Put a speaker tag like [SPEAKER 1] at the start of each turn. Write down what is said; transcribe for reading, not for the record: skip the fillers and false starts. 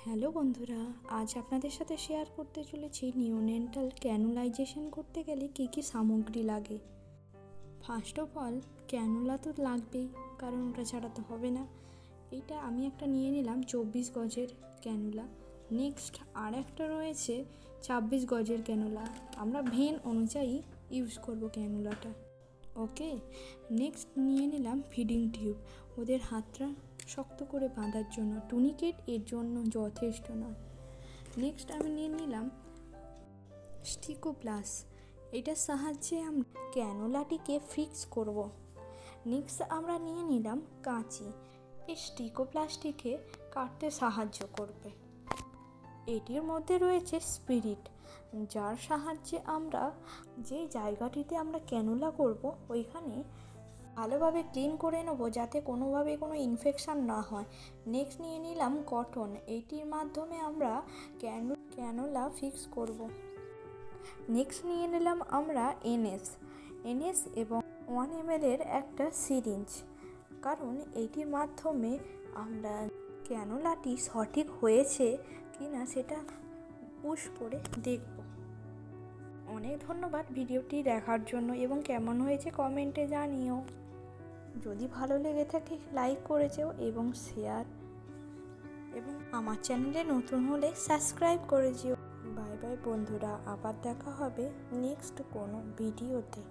[SPEAKER 1] Hello বন্ধুরা, আজ আপনাদের সাথে শেয়ার করতে চলেছি নিওনেটাল ক্যানুলাইজেশন করতে গেলে কী কী সামগ্রী লাগে। ফার্স্ট অফ অল ক্যানুলা তো লাগবেই, কারণ ওটা ছাড়া তো হবে না। এইটা আমি একটা নিয়ে নিলাম 24 গজের ক্যানুলা। নেক্সট আর একটা রয়েছে 26 গজের ক্যানুলা। আমরা ভেন অনুযায়ী ইউজ করব ক্যানুলাটা। ওকে, নেক্সট নিয়ে নিলাম ফিডিং টিউব, ওদের হাতটা শক্ত করে বাঁধার জন্য। টুনিকেট এর জন্য যথেষ্ট নয়। নেক্সট আমি নিয়ে নিলাম স্টিকো প্লাস, এটার সাহায্যে আমরা ক্যানুলাটিকে ফিক্স করব। নেক্সট আমরা নিয়ে নিলাম কাঁচি, এই স্টিকো প্লাসটিকে কাটতে সাহায্য করবে। এটির মধ্যে রয়েছে স্পিরিট, যার সাহায্যে আমরা যে জায়গাটিতে আমরা ক্যানুলা করব ওইখানে ভালোভাবে ক্লিন করে নেবো, যাতে কোনোভাবে কোনো ইনফেকশান না হয়। নেক্সট নিয়ে নিলাম কটন, এইটির মাধ্যমে আমরা ক্যানুলা ফিক্স করব। নেক্সট নিয়ে নিলাম আমরা এনএস এবং 1 ml একটা সিরিঞ্জ, কারণ এইটির মাধ্যমে আমরা ক্যানুলাটি সঠিক হয়েছে কি না সেটা পুশ করে দেখব। অনেক ধন্যবাদ ভিডিওটি দেখার জন্য, এবং কেমন হয়েছে কমেন্টে জানিও। যদি ভালো লেগে থাকে লাইক করে যেও এবং শেয়ার, এবং আমার চ্যানেলে নতুন হলে সাবস্ক্রাইব করে যেও। বাই বাই বন্ধুরা, আবার দেখা হবে নেক্সট কোনো ভিডিওতে।